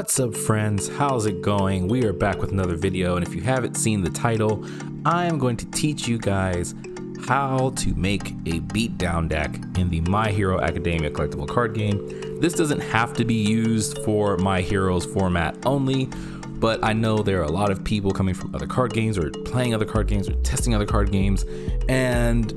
What's up, friends? How's it going? We are back with another video, and if you haven't seen the title, I am going to teach you guys how to make a beatdown deck in the My Hero Academia collectible card game. This doesn't have to be used for My Heroes format only, but I know there are a lot of people coming from other card games or playing other card games or testing other card games, and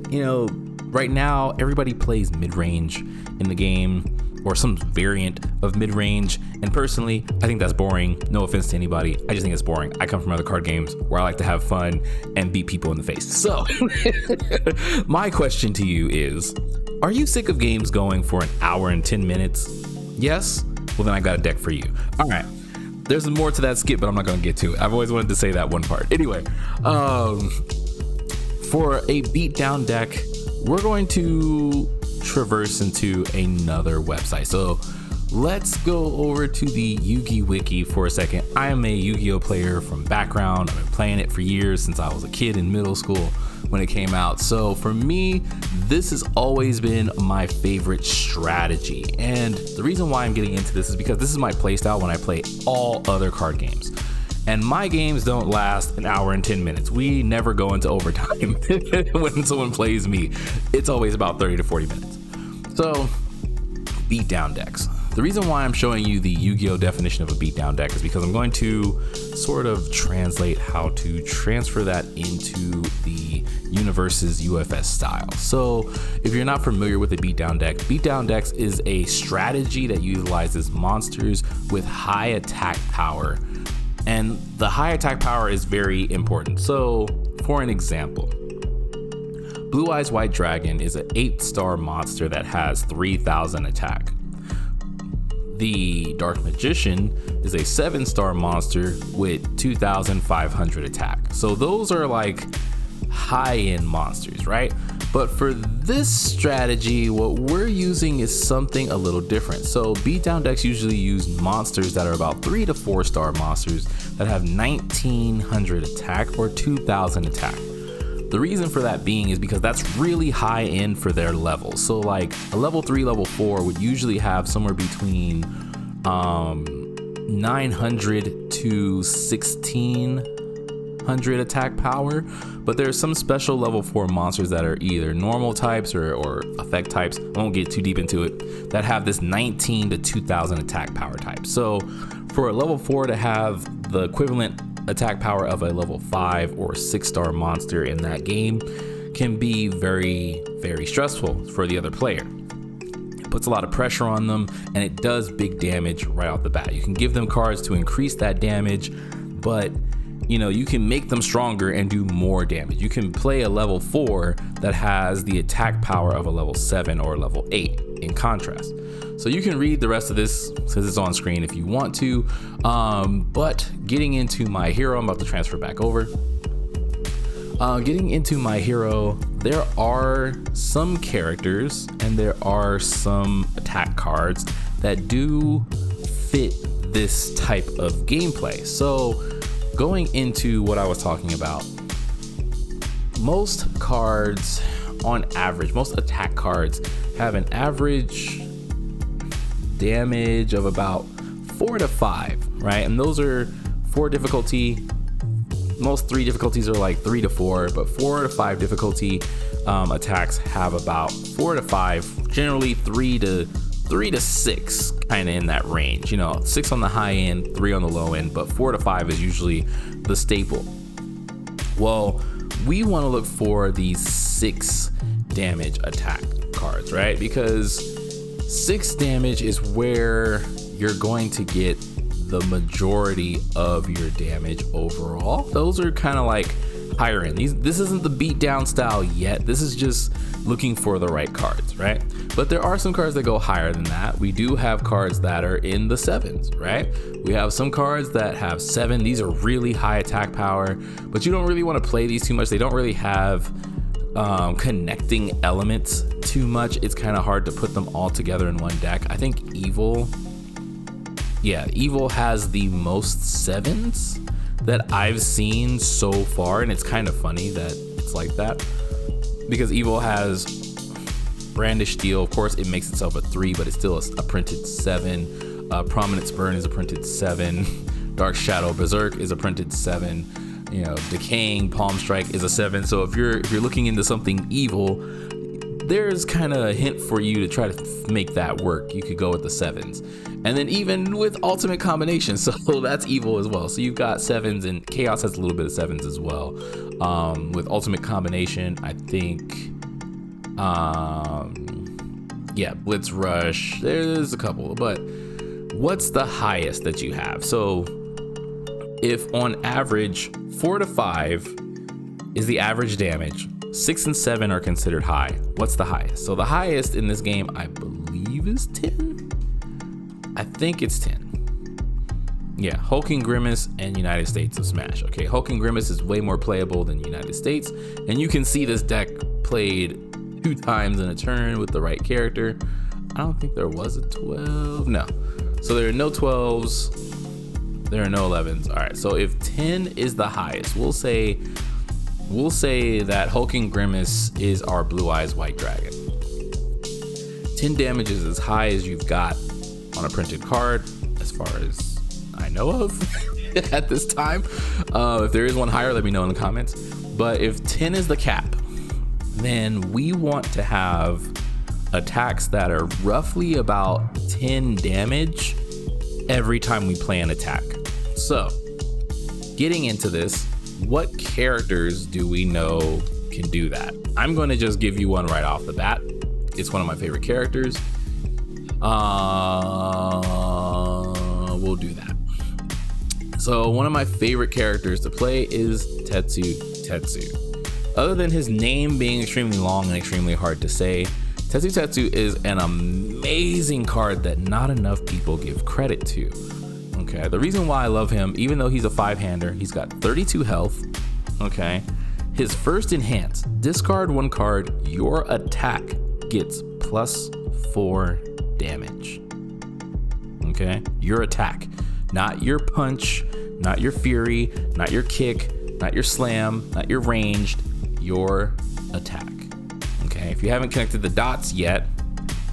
right now everybody plays mid-range in the game or some variant of mid-range, and personally I think that's boring. No offense to anybody, I just think it's boring. I come from other card games where I like to have fun and beat people in the face. So my question to you is, are you sick of games going for an hour and 10 minutes? Yes? Well, then I got a deck for you. All right, there's more to that skip, but I'm not gonna get to it. I've always wanted to say that one part. Anyway, for a beatdown deck, we're going to traverse into another website. So let's go over to the Yu-Gi Wiki for a second. I am a Yu-Gi-Oh player from background. I've been playing it for years, since I was a kid in middle school when it came out. So for me, this has always been my favorite strategy. And the reason why I'm getting into this is because this is my playstyle when I play all other card games. And my games don't last an hour and 10 minutes. We never go into overtime when someone plays me. It's always about 30 to 40 minutes. So, beatdown decks. The reason why I'm showing you the Yu-Gi-Oh definition of a beatdown deck is because I'm going to sort of translate how to transfer that into the universe's UFS style. So if you're not familiar with a beatdown decks is a strategy that utilizes monsters with high attack power. And the high attack power is very important. So for an example, Blue Eyes White Dragon is an 8-star monster that has 3,000 attack. The Dark Magician is a 7-star monster with 2,500 attack. So those are like high-end monsters, right? But for this strategy, what we're using is something a little different. So beatdown decks usually use monsters that are about 3 to 4-star monsters that have 1,900 attack or 2,000 attack. The reason for that being is because that's really high end for their level. So like a level 3, level 4 would usually have somewhere between 900 to 1,600 attack power, but there's some special level 4 monsters that are either normal types or effect types, I won't get too deep into it, that have this 19 to 2,000 attack power type. So for a level 4 to have the equivalent attack power of a level 5 or 6-star monster in that game can be very, very stressful for the other player. It puts a lot of pressure on them, and it does big damage right off the bat. You can give them cards to increase that damage, but you can make them stronger and do more damage. You can play a level 4 that has the attack power of a level 7 or level 8 in contrast. So you can read the rest of this since it's on screen if you want to, but getting into My Hero, I'm about to transfer back over. Getting into My Hero, there are some characters and there are some attack cards that do fit this type of gameplay. So going into what I was talking about, most cards on average, most attack cards have an average damage of about 4 to 5, right? And those are 4 difficulty. Most 3 difficulties are like 3 to 4, but 4 to 5 difficulty attacks have about 4 to 5, generally 3 to 6, kind of in that range. 6 on the high end, 3 on the low end, but 4 to 5 is usually the staple. Well, we want to look for these 6 damage attack cards, right? Because 6 damage is where you're going to get the majority of your damage overall. Those are kind of like higher end. This isn't the beatdown style yet. This is just looking for the right cards, right? But there are some cards that go higher than that. We do have cards that are in the 7s, right? We have some cards that have 7. These are really high attack power, but you don't really want to play these too much. They don't really have connecting elements too much. It's kind of hard to put them all together in one deck. I think Evil has the most 7s that I've seen so far, and it's kind of funny that it's like that because Evil has Brandish Steel. Of course, it makes itself a 3, but it's still a printed 7. Prominence Burn is a printed 7. Dark Shadow Berserk is a printed 7. You know, Decaying Palm Strike is a 7. So if you're looking into something evil, there's kind of a hint for you to try to make that work. You could go with the 7s, and then even with ultimate combination, so that's evil as well. So you've got 7s, and Chaos has a little bit of 7s as well. With ultimate combination, I think Blitz Rush, there's a couple, but what's the highest that you have? So if on average 4 to 5 is the average damage, 6 and 7 are considered high. What's the highest? So the highest in this game, I believe, is 10. I think it's 10. Yeah, Hulking Grimace and United States of Smash. Okay, Hulking Grimace is way more playable than United States, and you can see this deck played 2 times in a turn with the right character. I don't think there was a 12. No. So there are no 12s. There are no 11s. All right, so if 10 is the highest, we'll say that Hulking Grimace is our Blue Eyes White Dragon. 10 damage is as high as you've got on a printed card, as far as I know of at this time. If there is one higher, let me know in the comments. But if 10 is the cap, then we want to have attacks that are roughly about 10 damage every time we play an attack. So, getting into this, what characters do we know can do that? I'm going to just give you one right off the bat. It's one of my favorite characters. We'll do that. So one of my favorite characters to play is Tetsu. Other than his name being extremely long and extremely hard to say, Tetsu is an amazing card that not enough people give credit to. Okay, the reason why I love him, even though he's a 5-hander, he's got 32 health. Okay, his first enhance, discard 1 card, your attack gets +4 damage. Okay, your attack, not your punch, not your fury, not your kick, not your slam, not your ranged, your attack. Okay, if you haven't connected the dots yet,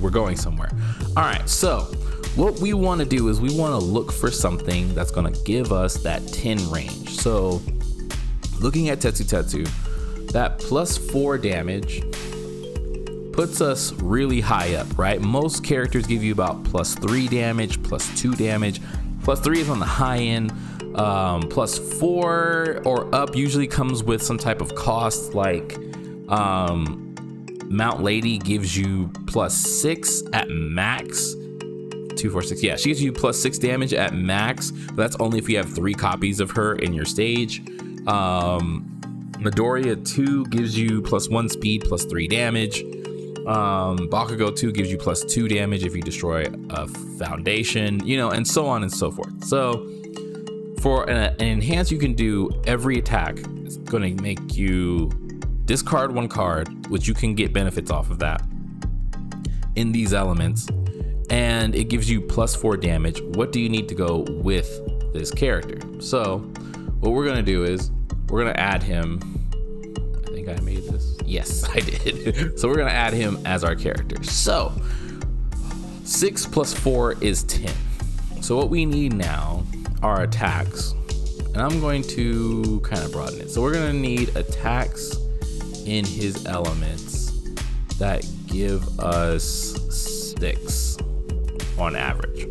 we're going somewhere. All right, so what we want to do is we want to look for something that's going to give us that 10 range. So looking at Tetsu, that +4 damage puts us really high up, right? Most characters give you about +3 damage, +2 damage. +3 is on the high end. +4 or up usually comes with some type of cost, like Mount Lady gives you +6 at max. 2, 4, 6. Yeah, she gives you +6 damage at max, but that's only if you have 3 copies of her in your stage. Midoriya 2 gives you +1 speed, +3 damage. Bakugo 2 gives you +2 damage if you destroy a foundation, you know, and so on and so forth. So for an enhance, you can do every attack. It's going to make you discard 1 card, which you can get benefits off of that in these elements, and it gives you +4 damage. What do you need to go with this character? So what we're going to do is we're going to add him. I think I made this. Yes, I did. So we're going to add him as our character. So 6 + 4 is 10. So what we need now are attacks, and I'm going to kind of broaden it. So we're going to need attacks in his elements that give us 6 on average.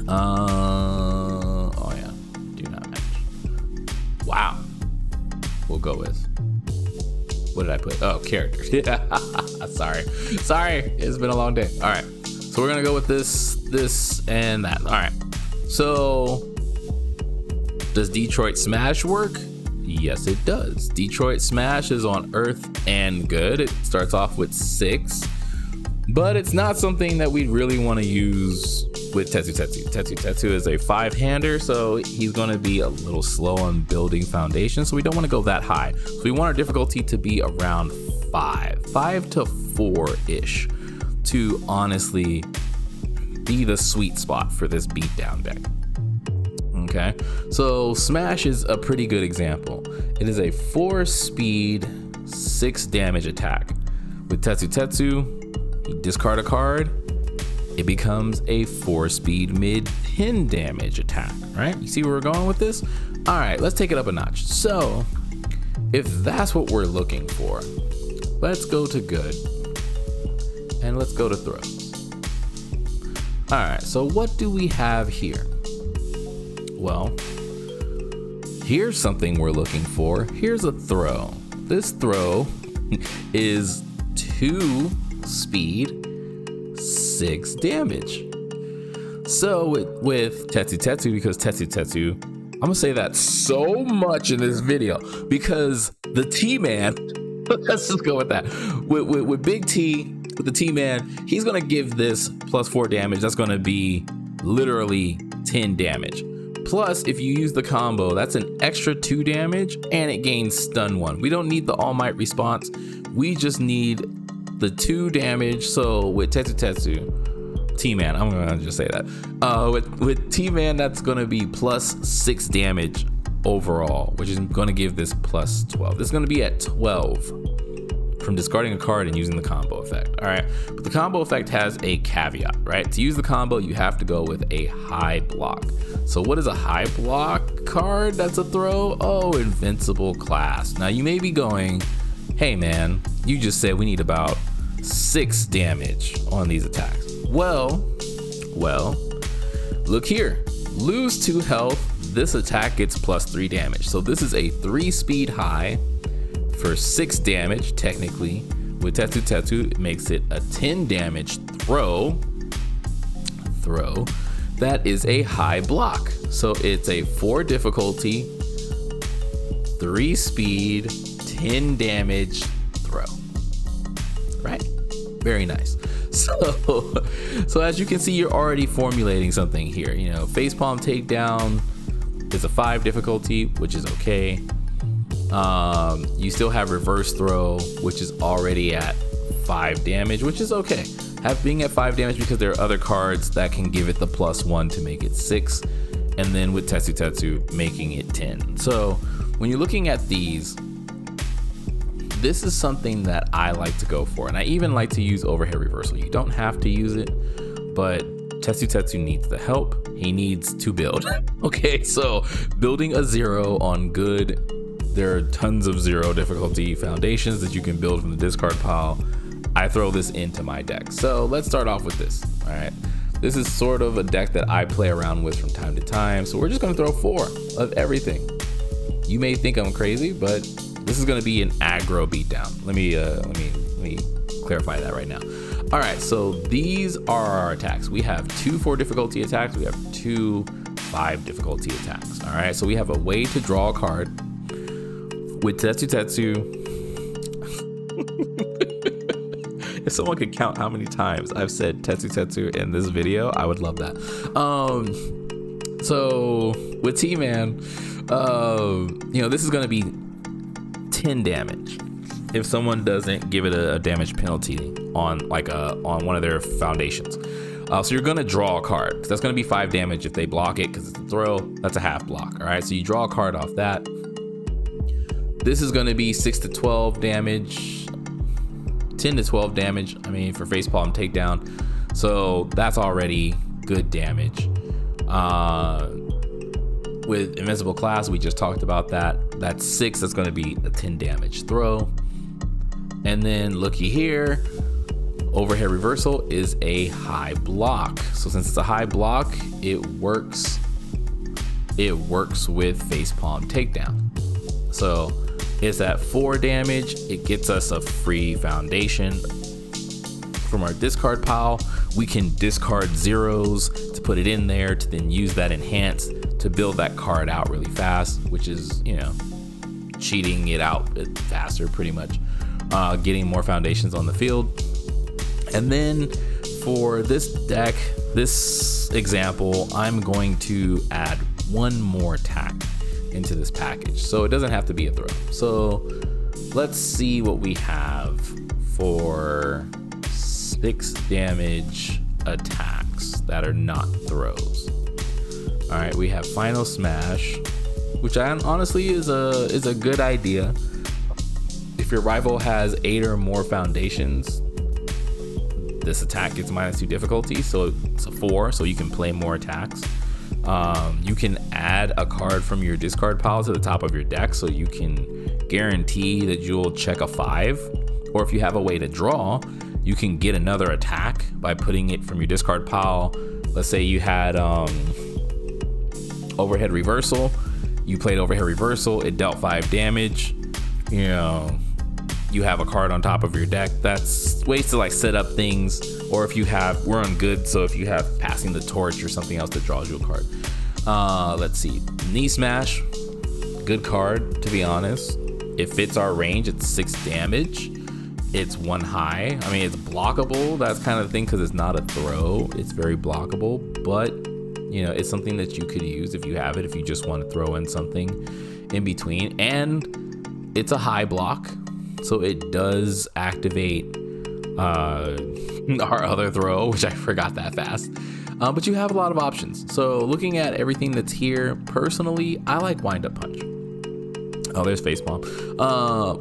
Oh yeah, do not match. Wow. We'll go with, what did I put? Oh, characters. Sorry, it's been a long day. All right, so we're gonna go with this and that. All right, so does Detroit Smash work? Yes, it does. Detroit Smash is on Earth and good. It starts off with 6, but it's not something that we really want to use with Tetsu. Tetsu is a 5-hander, so he's going to be a little slow on building foundation, so we don't want to go that high. So we want our difficulty to be around 5 to 4-ish to honestly be the sweet spot for this beatdown deck. Okay, so Smash is a pretty good example. It is a 4 speed, 6 damage attack. With Tetsu, you discard a card, it becomes a 4-speed mid 10 damage attack, right? You see where we're going with this? All right, let's take it up a notch. So if that's what we're looking for, let's go to good and let's go to throws. All right, so what do we have here? Well, here's something we're looking for. Here's a throw. This throw is 2 speed, 6 damage. So with Tetsu Tetsu, because Tetsu Tetsu, I'm gonna say that so much in this video because the T-Man, let's just go with that. With Big T, with the T-Man, he's gonna give this +4 damage. That's gonna be literally 10 damage. Plus, if you use the combo, that's an extra 2 damage and it gains stun 1. We don't need the All Might response. We just need the 2 damage. So with Tetsu Tetsu, T-Man, I'm gonna just say that. With T-Man, that's gonna be +6 damage overall, which is gonna give this +12. This is gonna be at 12 from discarding a card and using the combo effect. All right, but the combo effect has a caveat, right? To use the combo, you have to go with a high block. So what is a high block card that's a throw? Oh, Invincible Class. Now you may be going, hey man, you just said we need about 6 damage on these attacks. Well, look here. Lose 2 health, this attack gets +3 damage. So this is a 3-speed high for 6 damage, technically. With Tetsu Tetsu, it makes it a 10 damage throw. That is a high block. So it's a 4 difficulty, 3 speed, 10 damage throw. Right? Very nice. So as you can see, you're already formulating something here. You know, facepalm takedown is a 5 difficulty, which is okay. You still have reverse throw, which is already at 5 damage, which is okay. Being at 5 damage because there are other cards that can give it the +1 to make it 6. And then with Tetsu Tetsu, making it 10. So when you're looking at these, this is something that I like to go for. And I even like to use overhead reversal. You don't have to use it, but Tetsu Tetsu needs the help. He needs to build. Okay, so building a 0 on good, there are tons of 0 difficulty foundations that you can build from the discard pile. I throw this into my deck. So let's start off with this. All right, this is sort of a deck that I play around with from time to time. So we're just gonna throw 4 of everything. You may think I'm crazy, but this is gonna be an aggro beatdown. Let me clarify that right now. All right, so these are our attacks. We have 2 4 difficulty attacks. We have 2 5 difficulty attacks. All right, so we have a way to draw a card. With Tetsu Tetsu, if someone could count how many times I've said Tetsu Tetsu in this video, I would love that. So with T-Man, you know, this is gonna be 10 damage if someone doesn't give it a damage penalty on on one of their foundations. So you're gonna draw a card, because that's gonna be 5 damage if they block it, because it's a throw. That's a half block. All right, so you draw a card off that. This is going to be 6 to 12 damage, 10 to 12 damage. I mean, for facepalm takedown. So that's already good damage. With Invincible Class, we just talked about that. That's 6. That's going to be a 10 damage throw. And then looky here, overhead reversal is a high block. So since it's a high block, it works with facepalm takedown. So it's at 4 damage. It gets us a free foundation from our discard pile. We can discard 0s to put it in there to then use that enhance to build that card out really fast, which is, you know, cheating it out faster pretty much, getting more foundations on the field. And then for this deck, this example, I'm going to add 1 more attack into this package, so it doesn't have to be a throw. So let's see what we have for 6 damage attacks that are not throws. All right, we have Final Smash, which honestly is a good idea. If your rival has 8 or more foundations, this attack gets -2 difficulty, so it's a 4, so you can play more attacks. You can add a card from your discard pile to the top of your deck, so you can guarantee that you'll check a 5. Or if you have a way to draw, you can get another attack by putting it from your discard pile. Let's say you had overhead reversal. You played overhead reversal, it dealt 5 damage. You know, you have a card on top of your deck. That's ways to like set up things. Or if you have, we're on good, so if you have passing the torch or something else that draws you a card. Let's see, knee smash, good card to be honest. It fits our range. It's 6 damage. It's 1 high. I mean, it's blockable. That's kind of the thing because it's not a throw. It's very blockable, but you know, it's something that you could use if you have it, if you just want to throw in something in between. And it's a high block, so it does activate our other throw, which I forgot that fast. But you have a lot of options. So looking at everything that's here, personally, I like Wind Up Punch. Oh, there's Facepalm.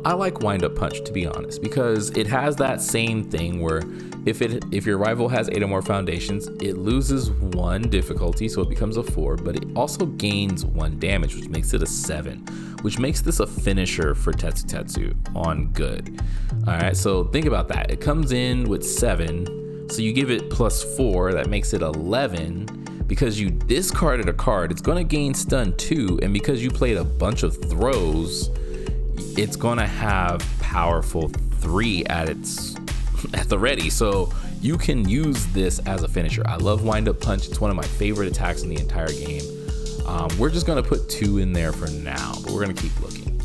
I like Wind Up Punch, to be honest, because it has that same thing where if your rival has 8 or more foundations, it loses 1 difficulty, so it becomes a 4, but it also gains 1 damage, which makes it a 7, which makes this a finisher for Tetsu Tetsu on good. All right, so think about that. It comes in with 7, so you give it +4, that makes it 11. Because you discarded a card, it's gonna gain stun 2, and because you played a bunch of throws, it's gonna have powerful 3 at the ready. So you can use this as a finisher. I love Wind Up Punch. It's one of my favorite attacks in the entire game. We're just gonna put 2 in there for now, but we're gonna keep looking.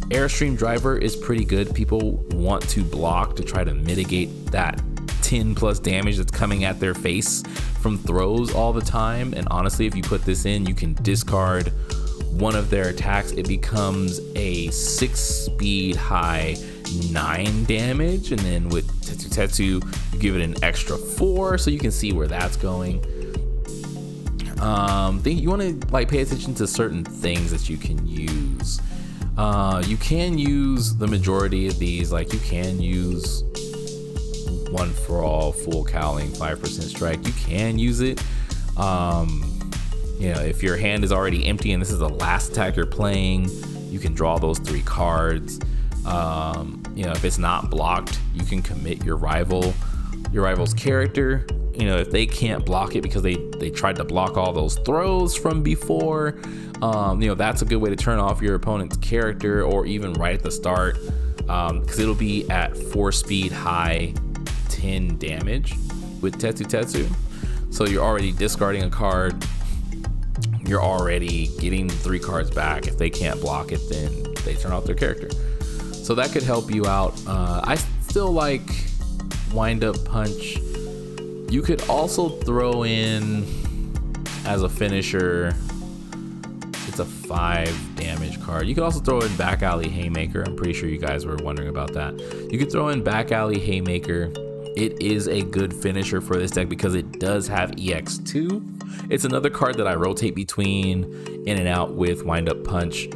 Airstream Driver is pretty good. People want to block to try to mitigate that 10+ damage that's coming at their face from throws all the time. And honestly, if you put this in, you can discard one of their attacks. It becomes a 6 speed high 9 damage, and then with Tetsu Tetsu you give it an extra 4, so you can see where that's going. You want to like pay attention to certain things that you can use. You can use the majority of these, like you can use One for All, Full Cowling, 5% strike. You can use it. You know, if your hand is already empty and this is the last attack you're playing, you can draw those 3 cards. You know, if it's not blocked, you can commit your rival's character. You know, if they can't block it because they tried to block all those throws from before, you know, that's a good way to turn off your opponent's character, or even right at the start, because it'll be at 4 speed high 10 damage with Tetsu Tetsu. So you're already discarding a card, you're already getting 3 cards back. If they can't block it, then they turn off their character. So that could help you out. I still like Wind Up Punch. You could also throw in as a finisher, it's a 5 damage card. You could also throw in Back Alley Haymaker. I'm pretty sure you guys were wondering about that. You could throw in Back Alley Haymaker. It is a good finisher for this deck because it does have EX2. It's another card that I rotate between in and out with Wind Up Punch.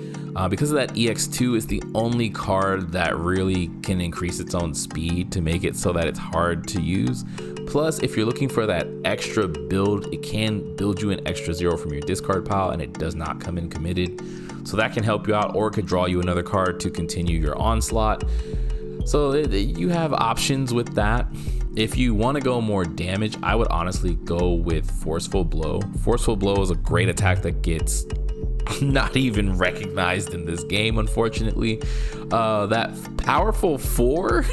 Because of that EX2, it's the only card that really can increase its own speed to make it so that it's hard to use. Plus, if you're looking for that extra build, it can build you an extra 0 from your discard pile, and it does not come in committed. So that can help you out, or it could draw you another card to continue your onslaught. So you have options with that. If you want to go more damage, I would honestly go with Forceful Blow. Forceful Blow is a great attack that gets not even recognized in this game, unfortunately. That powerful 4,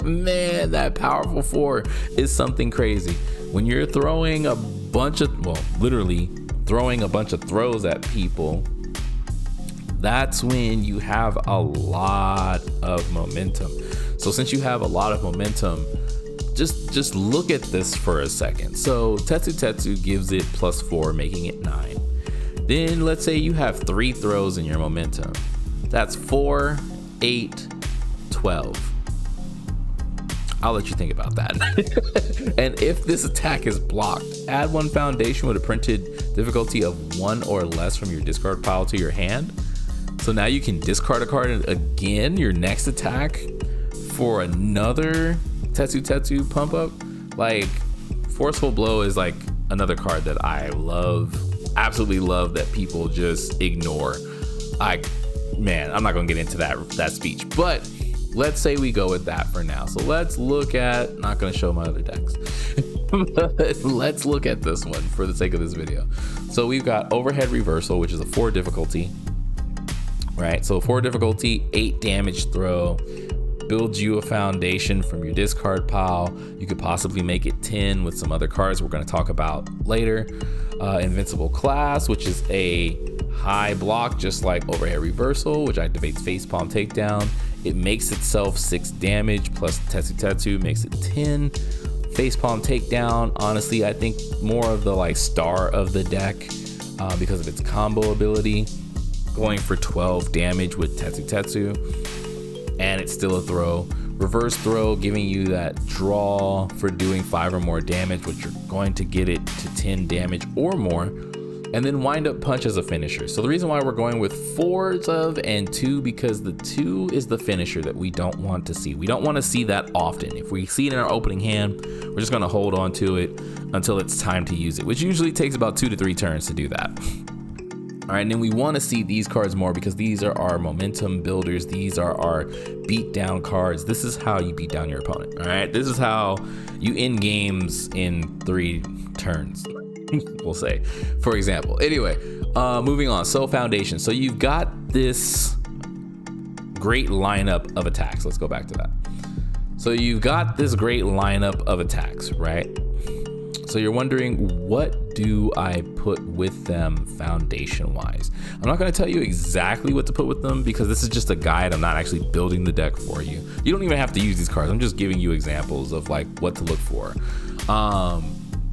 man, that powerful 4 is something crazy. When you're throwing a bunch of, well, literally throwing a bunch of throws at people, that's when you have a lot of momentum. So since you have a lot of momentum, just look at this for a second. So Tetsu Tetsu gives it +4, making it 9. Then let's say you have 3 throws in your momentum. That's 4, 8, 12. I'll let you think about that. And if this attack is blocked, add 1 foundation with a printed difficulty of 1 or less from your discard pile to your hand. So now you can discard a card again, your next attack, for another Tetsu pump up. Like, Forceful Blow is like another card that I love, absolutely love, that people just ignore. Man, I'm not gonna get into that speech, but let's say we go with that for now. So let's look at, not gonna show my other decks, but let's look at this one for the sake of this video. So we've got Overhead Reversal, which is a 4 difficulty, right? So 4 difficulty, 8 damage throw, builds you a foundation from your discard pile. You could possibly make it 10 with some other cards we're going to talk about later. Invincible Class, which is a high block just like Overhead Reversal, which activates Facepalm Takedown. It makes itself 6 damage plus Tetsu makes it 10. Facepalm Takedown, honestly, I think more of the like star of the deck because of its combo ability, going for 12 damage with Tetsu, and it's still a throw. Reverse Throw, giving you that draw for doing 5 or more damage, which you're going to get it to 10 damage or more. And then Wind Up Punch as a finisher. So the reason why we're going with 4s of and 2, because the 2 is the finisher that we don't want to see. We don't want to see that often. If we see it in our opening hand, we're just going to hold on to it until it's time to use it, which usually takes about 2 to 3 turns to do that. All right, and then we want to see these cards more because these are our momentum builders. These are our beatdown cards. This is how you beat down your opponent. All right, this is how you end games in 3 turns, we'll say, for example. Anyway, moving on. So Foundation. So you've got this great lineup of attacks. Let's go back to that. So you've got this great lineup of attacks, right? So you're wondering, what do I put with them foundation wise? I'm not going to tell you exactly what to put with them because this is just a guide. I'm not actually building the deck for you. You don't even have to use these cards. I'm just giving you examples of like what to look for.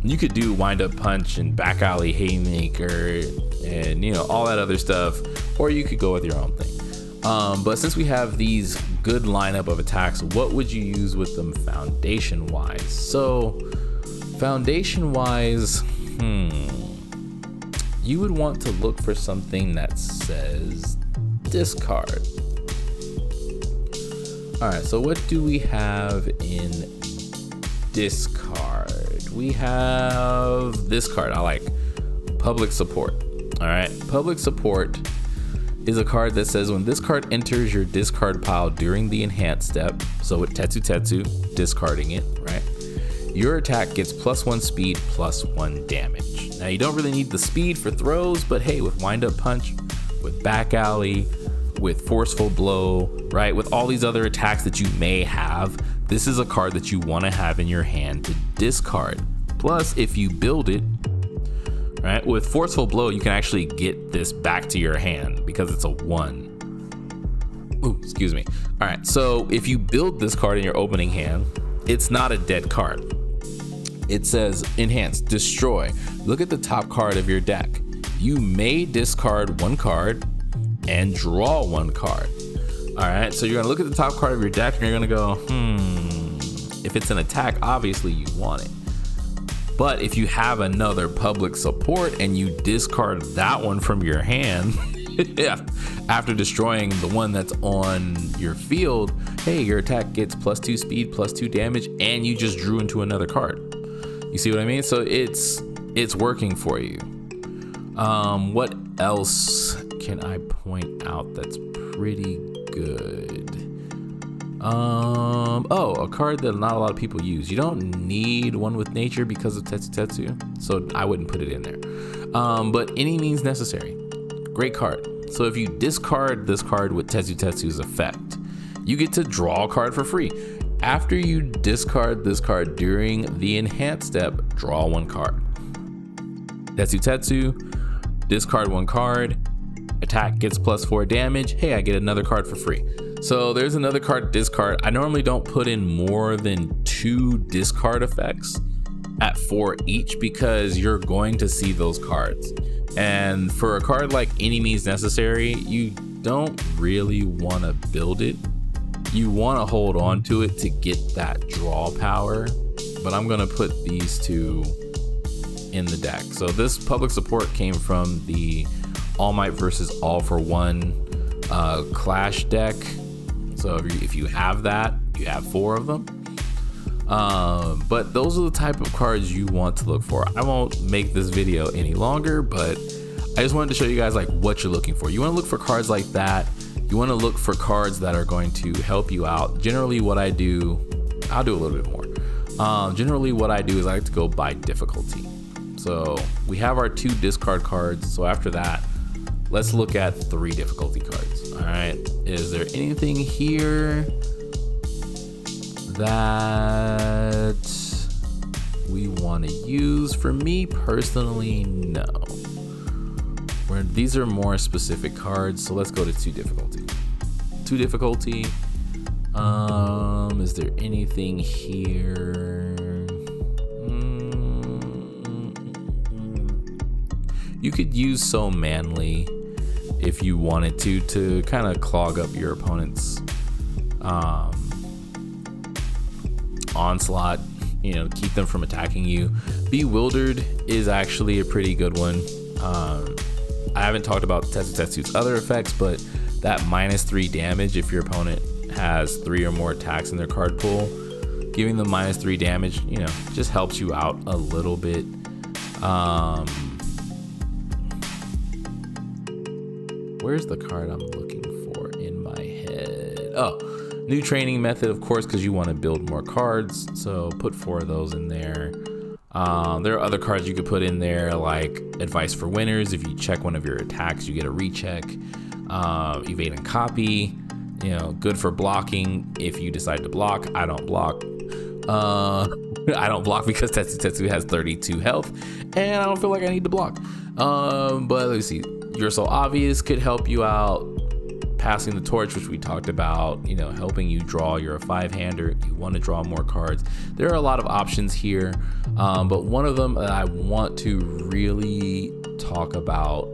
You could do Wind Up Punch and Back Alley Haymaker and, you know, all that other stuff, or you could go with your own thing. But since we have these good lineup of attacks, what would you use with them foundation wise? So foundation wise, you would want to look for something that says discard. All right, so what do we have in discard? We have this card I like, Public Support. All right, Public Support is a card that says when this card enters your discard pile during the enhanced step, so with Tetsu, discarding it, right? Your attack gets +1 speed, +1 damage. Now you don't really need the speed for throws, but hey, with Wind Up Punch, with Back Alley, with Forceful Blow, right? With all these other attacks that you may have, this is a card that you want to have in your hand to discard. Plus, if you build it, right, with Forceful Blow, you can actually get this back to your hand because it's a 1. Ooh, excuse me. All right, so if you build this card in your opening hand, it's not a dead card. It says enhance, destroy. Look at the top card of your deck. You may discard 1 card and draw 1 card. All right, so you're gonna look at the top card of your deck and you're gonna go, if it's an attack, obviously you want it. But if you have another Public Support and you discard that one from your hand, after destroying the one that's on your field, hey, your attack gets +2 speed, +2 damage, and you just drew into another card. You see what I mean? So it's working for you. What else can I point out that's pretty good? A card that not a lot of people use. You don't need one with nature because of Tetsu, so I wouldn't put it in there. But Any Means Necessary, great card. So if you discard this card with Tetsu's effect, you get to draw a card for free. After you discard this card during the enhanced step, draw 1 card. Tetsu, discard 1 card, attack gets +4 damage. Hey, I get another card for free. So there's another card discard. I normally don't put in more than 2 discard effects at 4 each because you're going to see those cards. And for a card like Any Means Necessary, you don't really want to build it. You want to hold on to it to get that draw power. But I'm going to put these 2 in the deck. So this Public Support came from the All Might versus All for One Clash deck. So if you have that, you have 4 of them. But those are the type of cards you want to look for. I won't make this video any longer, but I just wanted to show you guys like what you're looking for. You want to look for cards like that. You want to look for cards that are going to help you out. Generally what I do, I'll do a little bit more. Generally what I do is I like to go by difficulty. So we have our 2 discard cards. So after that, let's look at 3 difficulty cards. All right. Is there anything here that we want to use? For me personally, no. These are more specific cards, so let's go to 2 difficulty. 2 difficulty. Is there anything here? You could use So Manly if you wanted to kind of clog up your opponent's onslaught, you know, keep them from attacking you. Bewildered is actually a pretty good one. I haven't talked about Tetsu's other effects, but that -3 damage if your opponent has 3 or more attacks in their card pool, giving them -3 damage, you know, just helps you out a little bit. Where's the card I'm looking for in my head? Oh, new training method, of course, because you want to build more cards. So put 4 of those in there. There are other cards you could put in there, like advice for winners. If you check one of your attacks, you get a recheck. Evade and copy, you know, good for blocking. If you decide to block, I don't block. I don't block because Tetsu has 32 health, and I don't feel like I need to block. But let's see. You're So Obvious could help you out. Passing the torch, which we talked about, you know, helping you draw. You're a 5-hander, you want to draw more cards. There are a lot of options here, but one of them that I want to really talk about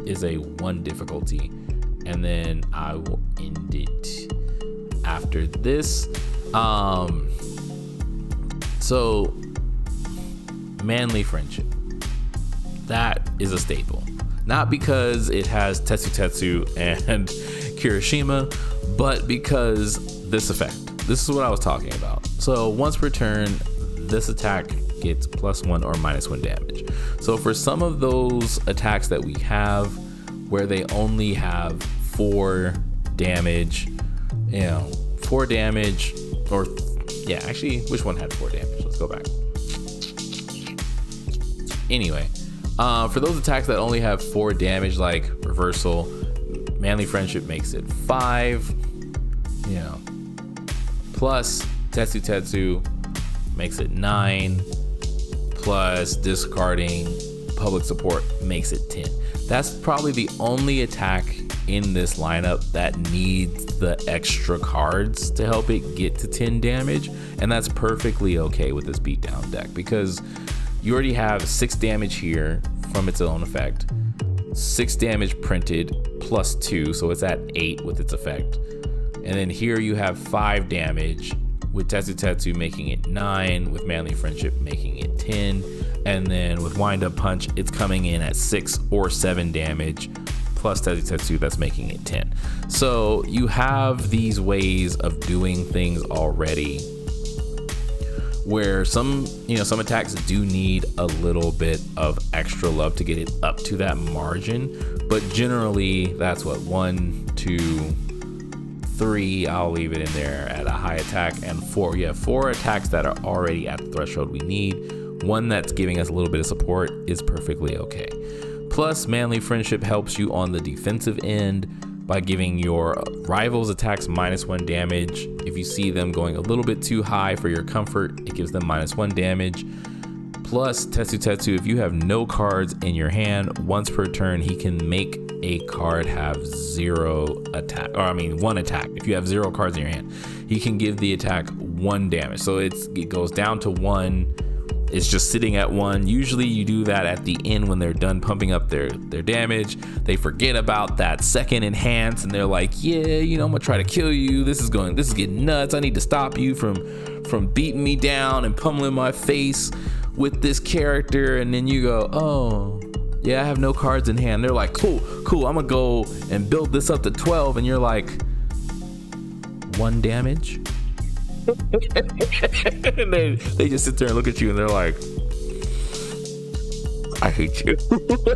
is a 1 difficulty, and then I will end it after this. So Manly Friendship, that is a staple. Not because it has Tetsu and Kirishima, but because this effect. This is what I was talking about. So once per turn, this attack gets +1 or -1 damage. So for some of those attacks that we have where they only have 4 damage, you know, 4 damage, or yeah, actually, which one had 4 damage? Let's go back. Anyway, for those attacks that only have 4 damage, like Reversal, Manly Friendship makes it 5, you know, plus Tetsu makes it 9, plus discarding Public Support makes it 10. That's probably the only attack in this lineup that needs the extra cards to help it get to 10 damage, and that's perfectly okay with this Beatdown deck because you already have 6 damage here from its own effect, 6 damage printed plus 2, so it's at 8 with its effect. And then here you have 5 damage with Tetsu making it 9, with Manly Friendship making it 10, and then with Wind Up Punch it's coming in at 6 or 7 damage plus Tetsu that's making it 10. So you have these ways of doing things already where some attacks do need a little bit of extra love to get it up to that margin, but generally that's what 1, 2, 3, I'll leave it in there at a high attack, and 4. You have 4 attacks that are already at the threshold we need. 1 that's giving us a little bit of support is perfectly okay. Plus, Manly Friendship helps you on the defensive end by giving your rivals attacks -1 damage. If you see them going a little bit too high for your comfort, it gives them -1 damage. Plus, Tetsu, if you have no cards in your hand, once per turn, he can make a card have 0 attack, or 1 attack. If you have 0 cards in your hand, he can give the attack 1 damage. So it goes down to 1. It's just sitting at 1. Usually you do that at the end when they're done pumping up their damage. They forget about that second enhance and they're like, yeah, you know, I'm gonna try to kill you. This is getting nuts. I need to stop you from beating me down and pummeling my face with this character. And then you go, oh yeah, I have no cards in hand. They're like, cool, I'm gonna go and build this up to 12. And you're like, 1 damage? And they just sit there and look at you and they're like, I hate you.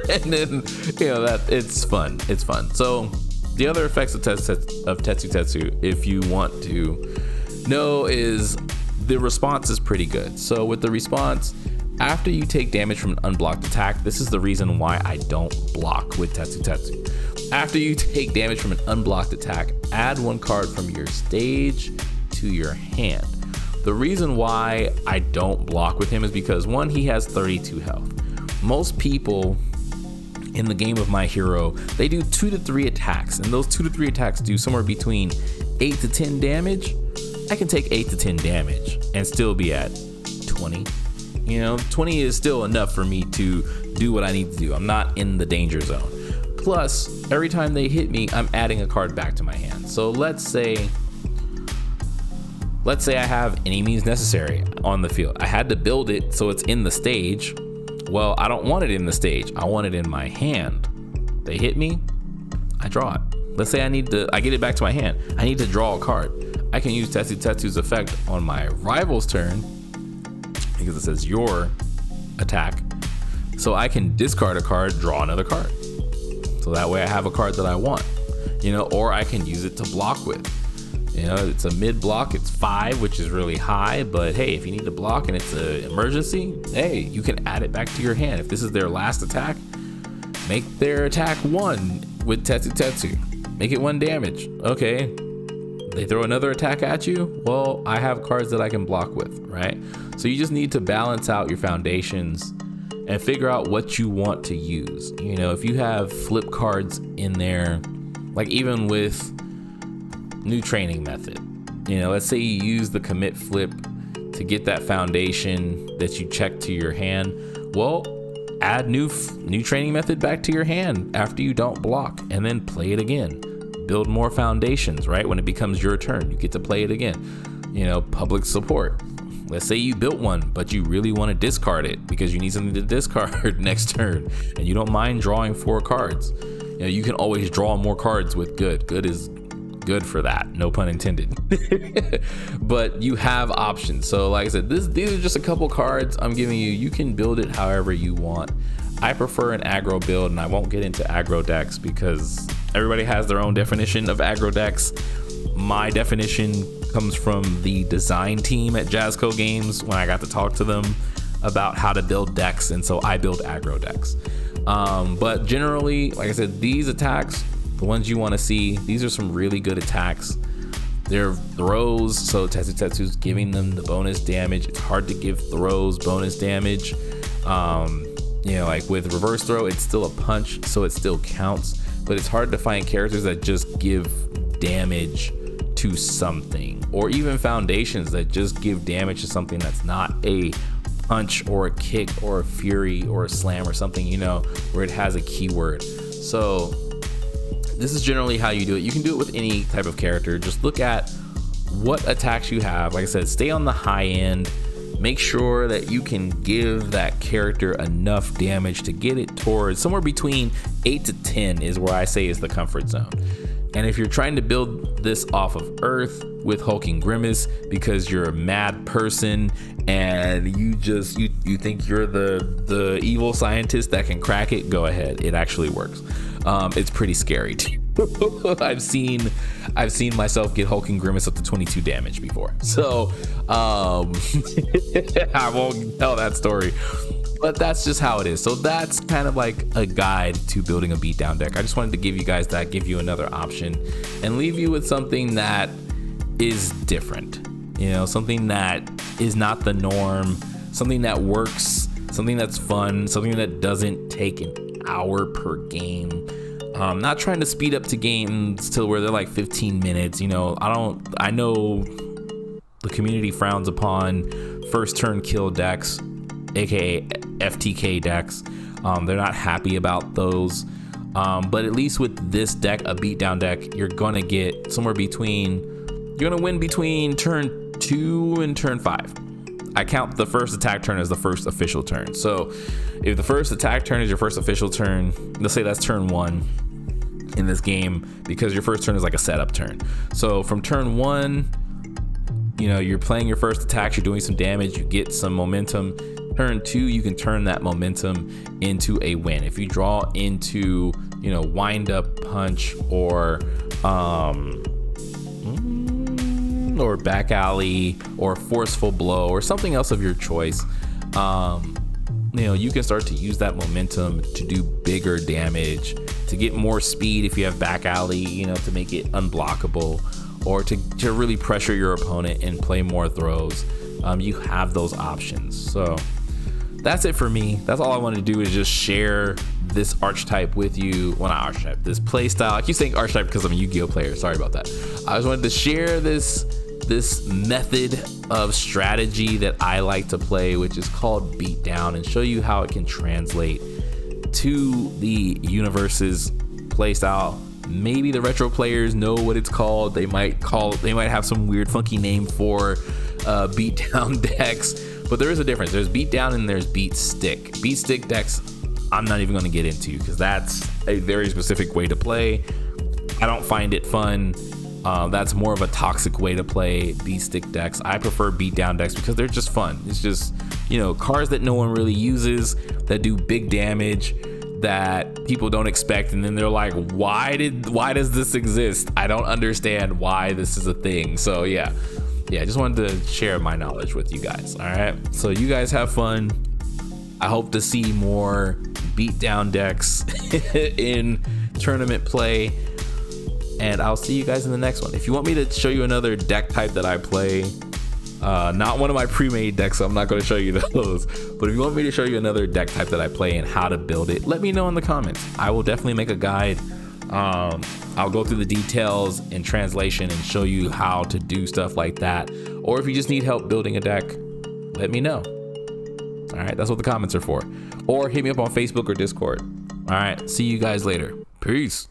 And then, that it's fun. It's fun. So the other effects of Tetsu, if you want to know, is the response is pretty good. So with the response, after you take damage from an unblocked attack, this is the reason why I don't block with Tetsu. After you take damage from an unblocked attack, add one card from your stage to your hand. The reason why I don't block with him is because, one, he has 32 health. Most people in the game of my hero, they do 2 to 3 attacks, and those 2 to 3 attacks do somewhere between 8 to 10 damage. I can take 8 to 10 damage and still be at 20. 20 is still enough for me to do what I need to do. I'm not in the danger zone. Plus, every time they hit me, I'm adding a card back to my hand. So let's say I have any means necessary on the field. I had to build it so it's in the stage. Well, I don't want it in the stage. I want it in my hand. They hit me, I draw it. Let's say I get it back to my hand. I need to draw a card. I can use Tetsu's effect on my rival's turn because it says your attack. So I can discard a card, draw another card. So that way I have a card that I want, or I can use it to block with. It's a mid block, it's 5, which is really high, but hey, if you need to block and it's an emergency, hey, you can add it back to your hand. If this is their last attack, make their attack 1 with Tetsu. Make it 1 damage. Okay, they throw another attack at you. Well, I have cards that I can block with, right? So you just need to balance out your foundations and figure out what you want to use. If you have flip cards in there, like even with new training method, let's say you use the commit flip to get that foundation that you check to your hand. Well, add new training method back to your hand after you don't block, and then play it again. Build more foundations, right? When it becomes your turn, you get to play it again. Public support. Let's say you built one, but you really want to discard it because you need something to discard next turn, and you don't mind drawing 4 cards. You can always draw more cards with good. Good is good for that, no pun intended. But you have options. So like I said, these are just a couple cards I'm giving you. You can build it however you want. I prefer an aggro build, and I won't get into aggro decks because everybody has their own definition of aggro decks. My definition comes from the design team at Jazzco Games when I got to talk to them about how to build decks, and so I build aggro decks. But generally, like I said, these attacks, the ones you want to see, these are some really good attacks. They're throws, so Tetsu's giving them the bonus damage. It's hard to give throws bonus damage. Like with reverse throw, it's still a punch, so it still counts, but it's hard to find characters that just give damage to something, or even foundations that just give damage to something that's not a punch or a kick or a fury or a slam or something, where it has a keyword. So this is generally how you do it. You can do it with any type of character. Just look at what attacks you have. Like I said, stay on the high end. Make sure that you can give that character enough damage to get it towards somewhere between 8 to 10 is where I say is the comfort zone. And if you're trying to build this off of Earth with Hulking Grimace because you're a mad person and you think you're the evil scientist that can crack it, go ahead. It actually works. It's pretty scary too. I've seen myself get Hulking Grimace up to 22 damage before. So I won't tell that story. But that's just how it is. So that's kind of like a guide to building a beatdown deck. I just wanted to give you guys that, give you another option, and leave you with something that is different. Something that is not the norm, something that works, something that's fun, something that doesn't take an hour per game. Not trying to speed up to games till where they're like 15 minutes. I know the community frowns upon first turn kill decks, aka FTK decks. They're not happy about those, but at least with this deck, a beatdown deck, you're gonna win between turn 2 and turn 5. I count the first attack turn as the first official turn. So if the first attack turn is your first official turn, let's say that's turn 1 in this game, because your first turn is like a setup turn. So from turn 1, you're playing your first attacks, you're doing some damage, you get some momentum. Turn 2, you can turn that momentum into a win. If you draw into, wind up punch or back alley or forceful blow or something else of your choice, you can start to use that momentum to do bigger damage, to get more speed if you have back alley, to make it unblockable, or to really pressure your opponent and play more throws. You have those options. So that's it for me. That's all I wanted to do, is just share this archetype with you. Well, not archetype, this play style. I keep saying archetype because I'm a Yu-Gi-Oh player. Sorry about that. I just wanted to share this method of strategy that I like to play, which is called Beatdown, and show you how it can translate to the universe's play style. Maybe the retro players know what it's called. They might have some weird funky name for Beatdown decks, but there is a difference. There's Beatdown and there's Beat Stick. Beat Stick decks I'm not even going to get into, because that's a very specific way to play. I don't find it fun. That's more of a toxic way to play Beat Stick decks. I prefer Beatdown decks because they're just fun. It's just, cards that no one really uses, that do big damage, that people don't expect, and then they're like, why does this exist? I don't understand why this is a thing. So yeah, just wanted to share my knowledge with you guys. All right, so you guys have fun. I hope to see more Beatdown decks in tournament play, and I'll see you guys in the next one. If you want me to show you another deck type that I play, not one of my pre-made decks, so I'm not going to show you those, but if you want me to show you another deck type that I play and how to build it, let me know in the comments. I will definitely make a guide. I'll go through the details in translation and show you how to do stuff like that. Or if you just need help building a deck, let me know. All right, that's what the comments are for. Or hit me up on Facebook or Discord. All right, see you guys later. Peace.